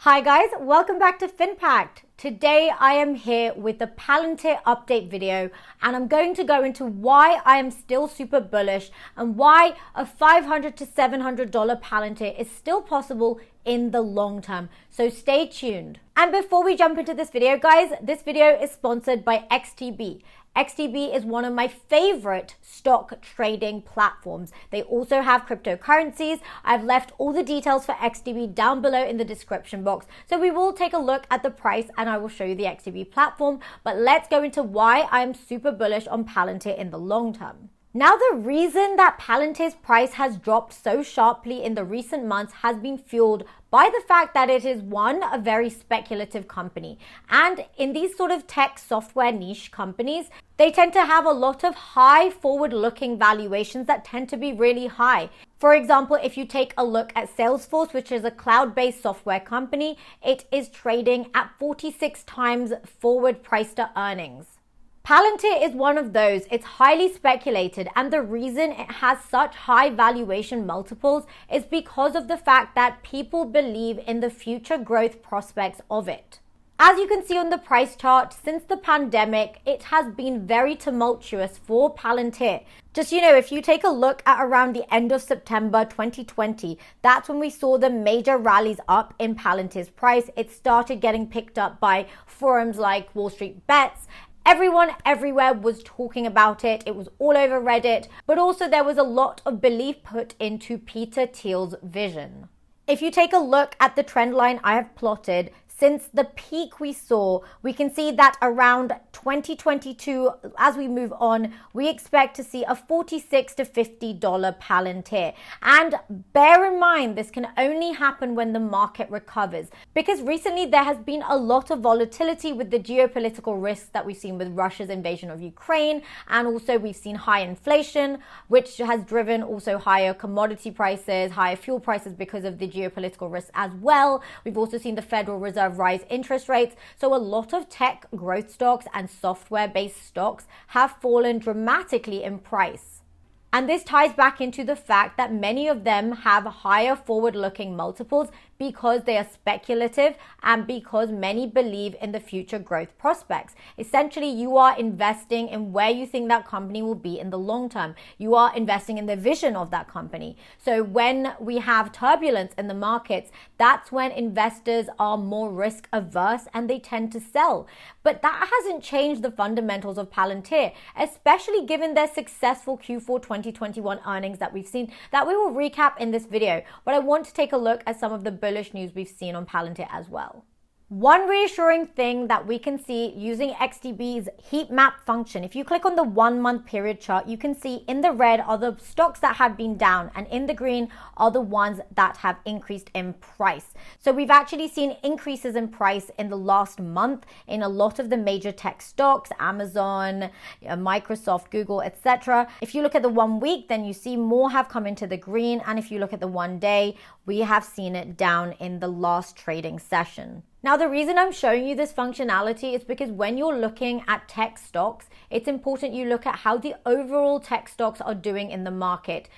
Hi guys, welcome back to Finpact. Today I am here with the Palantir update video and I'm going to go into why I am still super bullish and why a $500 to $700 Palantir is still possible in the long term. So stay tuned. And before we jump into this video, guys, this video is sponsored by XTB. XTB is one of my favorite stock trading platforms. They also have cryptocurrencies. I've left all the details for XTB down below in the description box. So we will take a look at the price and I will show you the XTB platform. But let's go into why I'm super bullish on Palantir in the long term. Now, the reason that Palantir's price has dropped so sharply in the recent months has been fueled by the fact that it is, one, a very speculative company. And in these sort of tech software niche companies, they tend to have a lot of high forward-looking valuations that tend to be really high. For example, if you take a look at Salesforce, which is a cloud-based software company, it is trading at 46 times forward price to earnings. Palantir is one of those. It's highly speculated, and the reason it has such high valuation multiples is because of the fact that people believe in the future growth prospects of it. As you can see on the price chart, since the pandemic, it has been very tumultuous for Palantir. Just, if you take a look at around the end of September 2020, that's when we saw the major rallies up in Palantir's price. It started getting picked up by forums like Wall Street Bets. Everyone everywhere was talking about it. It was all over Reddit, but also there was a lot of belief put into Peter Thiel's vision. If you take a look at the trend line I have plotted, since the peak we saw, we can see that around 2022, as we move on, we expect to see a $46 to $50 Palantir. And bear in mind, this can only happen when the market recovers, because recently there has been a lot of volatility with the geopolitical risks that we've seen with Russia's invasion of Ukraine. And also we've seen high inflation, which has driven also higher commodity prices, higher fuel prices because of the geopolitical risks as well. We've also seen the Federal Reserve rise interest rates. So a lot of tech growth stocks and software-based stocks have fallen dramatically in price. And this ties back into the fact that many of them have higher forward-looking multiples because they are speculative and because many believe in the future growth prospects. Essentially, you are investing in where you think that company will be in the long term. You are investing in the vision of that company. So when we have turbulence in the markets, that's when investors are more risk averse and they tend to sell. But that hasn't changed the fundamentals of Palantir, especially given their successful Q4 2021 earnings that we've seen, that we will recap in this video. But I want to take a look at some of the bullish news we've seen on Palantir as well. One reassuring thing that we can see using XTB's heat map function, if you click on the 1 month period chart, you can see in the red are the stocks that have been down and in the green are the ones that have increased in price. So we've actually seen increases in price in the last month in a lot of the major tech stocks, Amazon, Microsoft, Google, etc. If you look at the 1 week, then you see more have come into the green. And if you look at the 1 day, we have seen it down in the last trading session. Now, the reason I'm showing you this functionality is because when you're looking at tech stocks, it's important you look at how the overall tech stocks are doing in the market.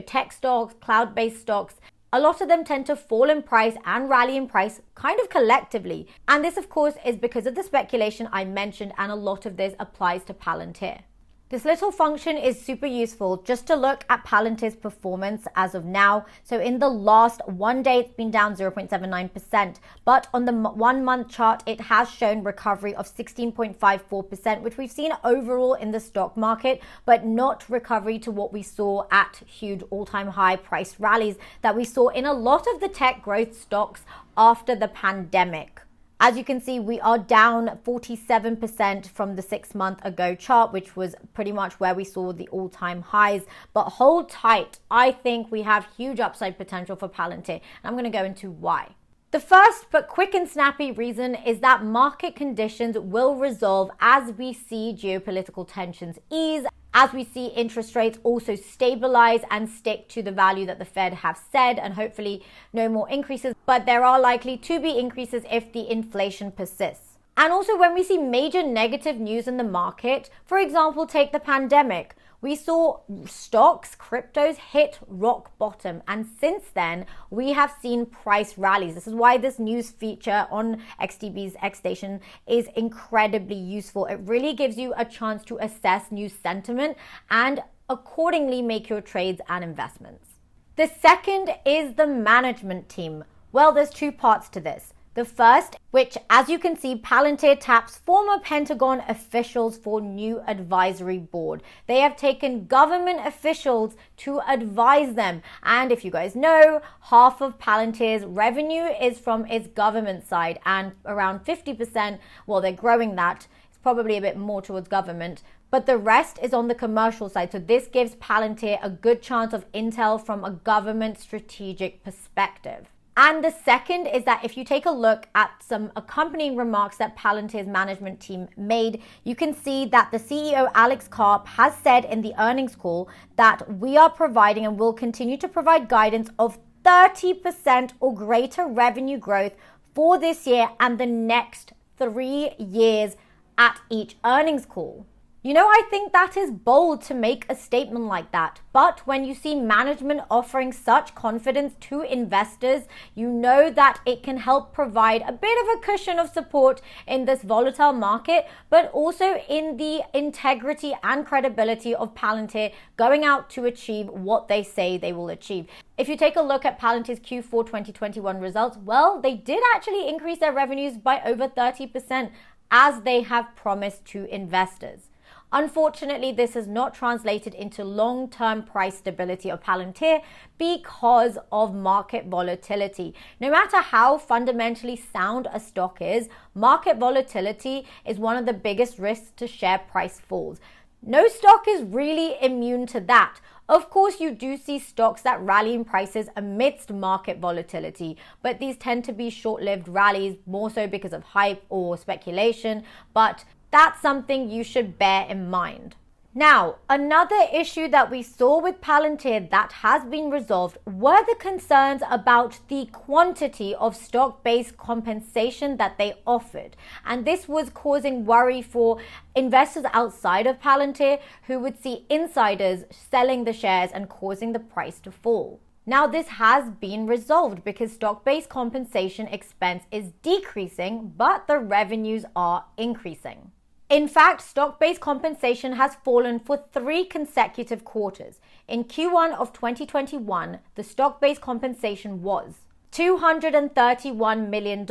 Tech stocks, cloud-based stocks, a lot of them tend to fall in price and rally in price kind of collectively. And this, of course, is because of the speculation I mentioned, and a lot of this applies to Palantir. This little function is super useful just to look at Palantir's performance as of now. So in the last 1 day, it's been down 0.79%, but on the 1 month chart, it has shown recovery of 16.54%, which we've seen overall in the stock market, but not recovery to what we saw at huge all-time high price rallies that we saw in a lot of the tech growth stocks after the pandemic. As you can see, we are down 47% from the 6 month ago chart, which was pretty much where we saw the all-time highs. But hold tight. I think we have huge upside potential for Palantir. And I'm going to go into why. The first but quick and snappy reason is that market conditions will resolve as we see geopolitical tensions ease, as we see interest rates also stabilize and stick to the value that the Fed have said, and hopefully no more increases, but there are likely to be increases if the inflation persists. And also when we see major negative news in the market, for example, take the pandemic. we saw stocks, cryptos hit rock bottom. And since then, we have seen price rallies. This is why this news feature on XTB's X Station is incredibly useful. It really gives you a chance to assess news sentiment and accordingly make your trades and investments. The second is the management team. Well, there's two parts to this. The first, which as you can see, Palantir taps former Pentagon officials for new advisory board. They have taken government officials to advise them. And if you guys know, half of Palantir's revenue is from its government side and around 50%, well, they're growing that. It's probably a bit more towards government, but the rest is on the commercial side. So this gives Palantir a good chance of intel from a government strategic perspective. And the second is that if you take a look at some accompanying remarks that Palantir's management team made, you can see that the CEO, Alex Karp, has said in the earnings call that we are providing and will continue to provide guidance of 30% or greater revenue growth for this year and the next 3 years at each earnings call. You know, I think that is bold to make a statement like that. But when you see management offering such confidence to investors, you know that it can help provide a bit of a cushion of support in this volatile market, but also in the integrity and credibility of Palantir going out to achieve what they say they will achieve. If you take a look at Palantir's Q4 2021 results, well, they did actually increase their revenues by over 30% as they have promised to investors. Unfortunately, this has not translated into long-term price stability of Palantir because of market volatility. No matter how fundamentally sound a stock is, market volatility is one of the biggest risks to share price falls. No stock is really immune to that. Of course, you do see stocks that rally in prices amidst market volatility, but these tend to be short-lived rallies, more so because of hype or speculation, but that's something you should bear in mind. Now, another issue that we saw with Palantir that has been resolved were the concerns about the quantity of stock-based compensation that they offered. And this was causing worry for investors outside of Palantir who would see insiders selling the shares and causing the price to fall. Now, this has been resolved because stock-based compensation expense is decreasing, but the revenues are increasing. In fact, stock-based compensation has fallen for 3 consecutive quarters. In Q1 of 2021, the stock-based compensation was $231 million.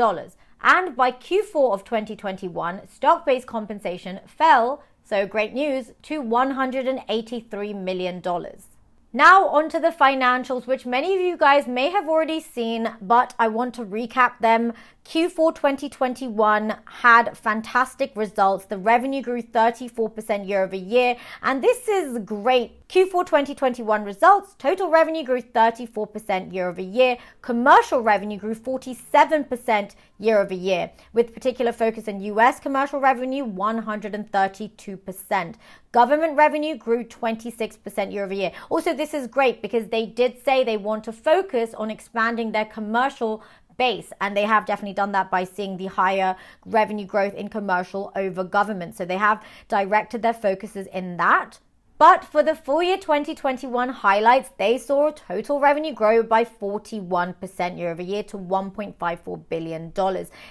And by Q4 of 2021, stock-based compensation fell, so great news, to $183 million. Now onto the financials, which many of you guys may have already seen, but I want to recap them. Q4 2021 had fantastic results. The revenue grew 34% year over year, and this is great. Q4 2021 results, total revenue grew 34% year over year. Commercial revenue grew 47% year over year, with particular focus in US commercial revenue, 132%. Government revenue grew 26% year over year. Also, this is great because they did say they want to focus on expanding their commercial base, and they have definitely done that by seeing the higher revenue growth in commercial over government. So they have directed their focuses in that. But for the full year 2021 highlights, they saw total revenue grow by 41% year over year to $1.54 billion.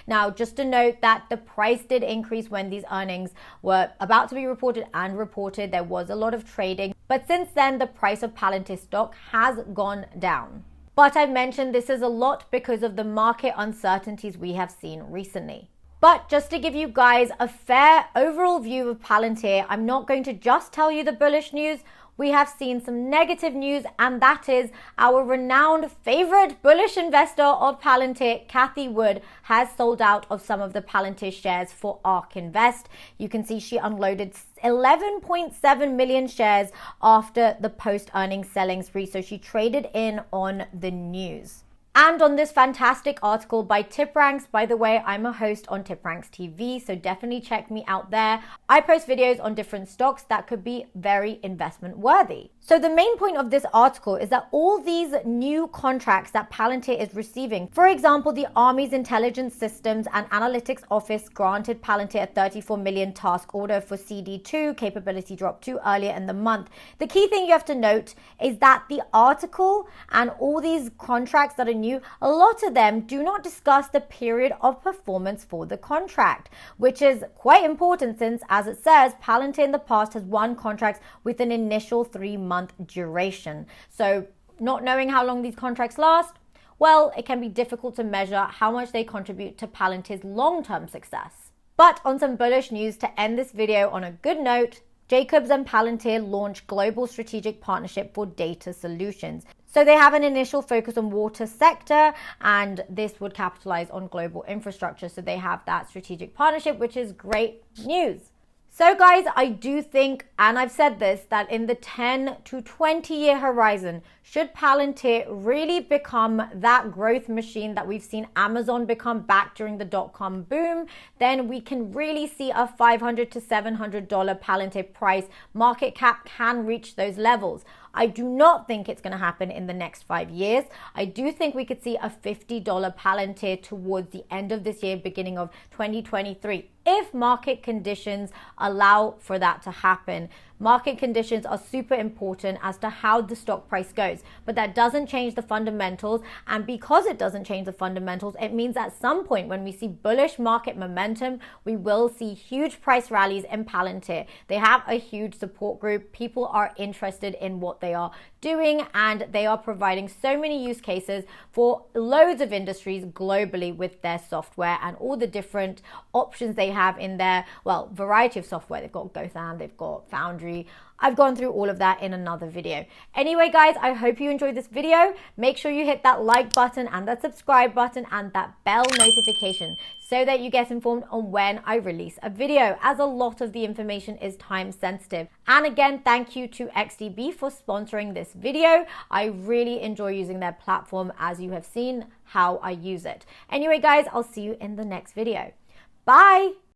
Now, just to note that the price did increase when these earnings were about to be reported and reported. There was a lot of trading, but since then, the price of Palantir stock has gone down. But I've mentioned this is a lot because of the market uncertainties we have seen recently. But just to give you guys a fair overall view of Palantir, I'm not going to just tell you the bullish news. We have seen some negative news, and that is our renowned favorite bullish investor of Palantir, Cathie Wood, has sold out of some of the Palantir shares for ARK Invest. You can see she unloaded 11.7 million shares after the post-earnings selling spree, so she traded in on the news. And on this fantastic article by TipRanks. By the way, I'm a host on TipRanks TV, so definitely check me out there. I post videos on different stocks that could be very investment worthy. So the main point of this article is that all these new contracts that Palantir is receiving, for example, the Army's Intelligence Systems and Analytics Office granted Palantir a 34 million task order for CD2, capability drop 2 earlier in the month. The key thing you have to note is that the article and all these contracts that are new, a lot of them do not discuss the period of performance for the contract, which is quite important since, as it says, Palantir in the past has won contracts with an initial 3-month duration. So not knowing how long these contracts last, well, it can be difficult to measure how much they contribute to Palantir's long-term success. But on some bullish news to end this video on a good note, Jacobs and Palantir launched global strategic partnership for data solutions. So they have an initial focus on water sector, and this would capitalize on global infrastructure. So they have that strategic partnership, which is great news. So guys, I do think, and I've said this, that in the 10 to 20 year horizon, should Palantir really become that growth machine that we've seen Amazon become back during the dot-com boom, then we can really see a $500 to $700 Palantir price. Market cap can reach those levels. I do not think it's going to happen in the next 5 years. I do think we could see a $50 Palantir towards the end of this year, beginning of 2023, if market conditions allow for that to happen. Market conditions are super important as to how the stock price goes, but that doesn't change the fundamentals. And because it doesn't change the fundamentals, it means at some point when we see bullish market momentum, we will see huge price rallies in Palantir. They have a huge support group. People are interested in what they are doing, and they are providing so many use cases for loads of industries globally with their software and all the different options they have in their, well, variety of software. They've got Gotham, they've got Foundry. I've gone through all of that in another video. Anyway, guys, I hope you enjoyed this video. Make sure you hit that like button and that subscribe button and that bell notification so that you get informed on when I release a video, as a lot of the information is time sensitive. And again, thank you to XTB for sponsoring this video. I really enjoy using their platform, as you have seen how I use it. Anyway, guys, I'll see you in the next video. Bye.